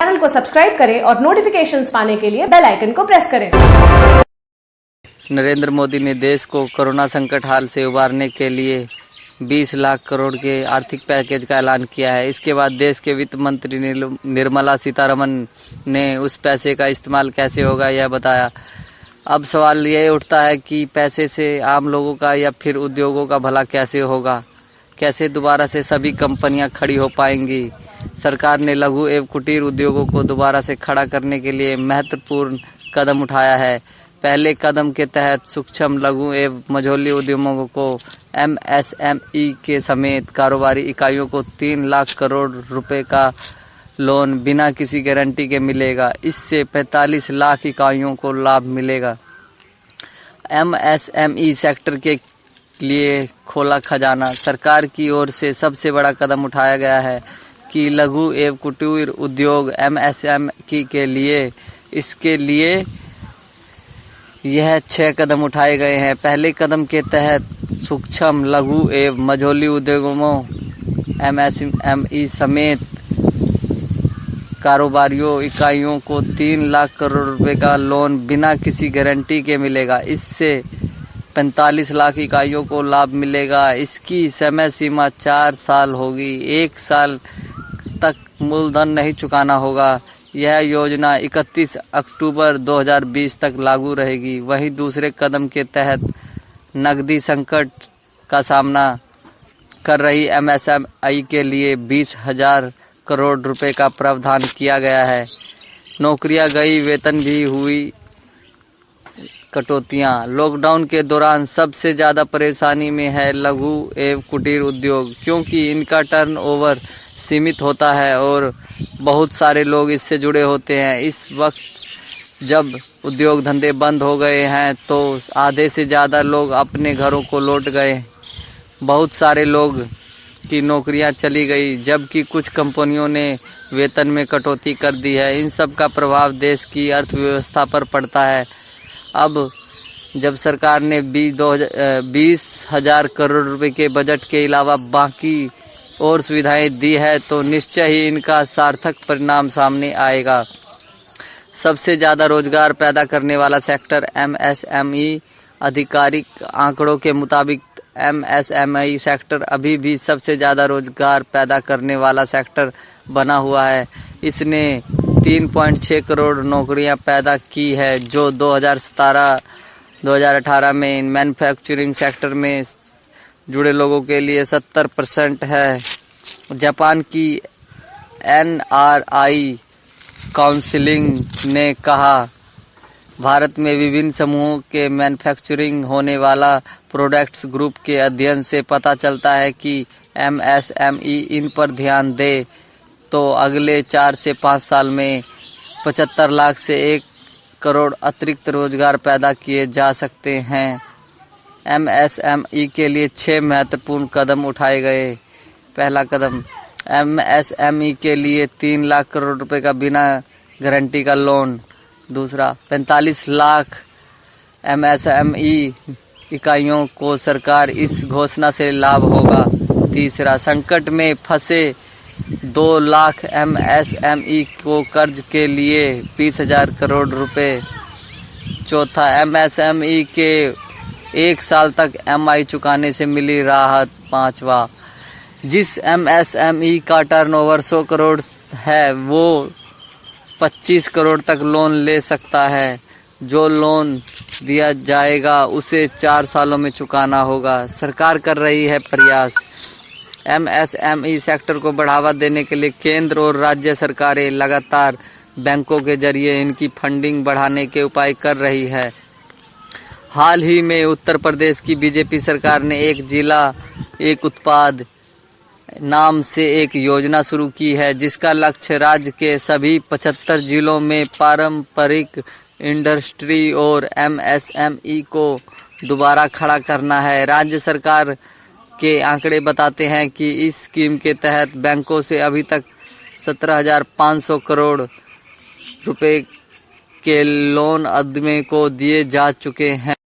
Channel को subscribe करें और नोटिफिकेशंस पाने के लिए बेल आइकन को प्रेस करें। नरेंद्र मोदी ने देश को कोरोना संकट हाल से उबारने के लिए 20 लाख करोड़ के आर्थिक पैकेज का ऐलान किया है। इसके बाद देश के वित्त मंत्री निर्मला सीतारमण ने उस पैसे का इस्तेमाल कैसे होगा यह बताया। अब सवाल ये उठता है कि पैसे से आम लोगों का या फिर उद्योगों का भला कैसे होगा, कैसे दोबारा से सभी कंपनियां खड़ी हो पाएंगी। सरकार ने लघु एवं कुटीर उद्योगों को दोबारा से खड़ा करने के लिए महत्वपूर्ण कदम उठाया है। पहले कदम के तहत सूक्ष्म लघु एवं मझोले उद्यमों को MSME के समेत कारोबारी इकाइयों को 3 लाख करोड़ रुपए का लोन बिना किसी गारंटी के मिलेगा। इससे 45 लाख इकाइयों को लाभ मिलेगा। MSME सेक्टर के लिए खोला खजाना। सरकार की ओर से सबसे बड़ा कदम उठाया गया है कि लघु एवं कुटीर उद्योग MSME के लिए इसके लिए यह 6 कदम उठाए गए हैं। पहले कदम के तहत सूक्ष्म लघु एवं मझोले उद्योगों MSME समेत कारोबारियों इकाइयों को 3 लाख करोड़ रुपए का लोन बिना किसी गारंटी के मिलेगा। इससे 45 लाख इकाइयों को लाभ मिलेगा। इसकी समय सीमा 4 साल होगी। 1 साल तक मूलधन नहीं चुकाना होगा। यह योजना 31 अक्टूबर 2020 तक लागू रहेगी। वहीं दूसरे कदम के तहत नकदी संकट का सामना कर रही MSME के लिए 20,000 करोड़ रुपए का प्रावधान किया गया है। नौकरियां गई, वेतन भी हुई कटौतियां। लॉकडाउन के दौरान सबसे ज्यादा परेशानी में है लघु एवं कुटीर उद्योग, क्योंकि इनका टर्नओवर सीमित होता है और बहुत सारे लोग इससे जुड़े होते हैं। इस वक्त जब उद्योग धंधे बंद हो गए हैं तो आधे से ज़्यादा लोग अपने घरों को लौट गए। बहुत सारे लोग की नौकरियां चली गई, जबकि कुछ कंपनियों ने वेतन में कटौती कर दी है। इन सब का प्रभाव देश की अर्थव्यवस्था पर पड़ता है। अब जब सरकार ने 20,000 करोड़ रुपए के बजट के अलावा बाकी और सुविधाएं दी है तो निश्चय ही इनका सार्थक परिणाम सामने आएगा। सबसे ज्यादा रोजगार पैदा करने वाला सेक्टर MSME। आधिकारिक आंकड़ों के मुताबिक MSME सेक्टर अभी भी सबसे ज्यादा रोजगार पैदा करने वाला सेक्टर बना हुआ है। इसने 3.6 करोड़ नौकरियां पैदा की है, जो 2017-2018 में मैन्युफैक्चरिंग सेक्टर में जुड़े लोगों के लिए 70% है। जापान की NRI काउंसिलिंग ने कहा, भारत में विभिन्न समूहों के मैन्युफैक्चरिंग होने वाला प्रोडक्ट्स ग्रुप के अध्ययन से पता चलता है कि MSME इन पर ध्यान दे तो अगले 4 से 5 साल में 75 लाख से 1 करोड़ अतिरिक्त रोजगार पैदा किए जा सकते हैं। MSME के लिए 6 महत्वपूर्ण कदम उठाए गए। पहला कदम, MSME के लिए 3 लाख करोड़ रुपए का बिना गारंटी का लोन। दूसरा, 45 लाख MSME इकाइयों को सरकार इस घोषणा से लाभ होगा। तीसरा, संकट में फंसे 2 लाख MSME को कर्ज के लिए 20,000 करोड़ रुपए। चौथा, MSME के 1 साल तक MI चुकाने से मिली राहत। पांचवा, जिस MSME का टर्नओवर 100 करोड़ है वो 25 करोड़ तक लोन ले सकता है। जो लोन दिया जाएगा उसे 4 सालों में चुकाना होगा। सरकार कर रही है प्रयास। MSME सेक्टर को बढ़ावा देने के लिए केंद्र और राज्य सरकारें लगातार बैंकों के जरिए इनकी फंडिंग बढ़ाने के उपाय कर रही है। हाल ही में उत्तर प्रदेश की BJP सरकार ने एक जिला एक उत्पाद नाम से एक योजना शुरू की है, जिसका लक्ष्य राज्य के सभी 75 जिलों में पारंपरिक इंडस्ट्री और MSME को दोबारा खड़ा करना है। राज्य सरकार के आंकड़े बताते हैं कि इस स्कीम के तहत बैंकों से अभी तक 17,500 करोड़ रुपए के लोन उद्यमी को दिए जा चुके हैं।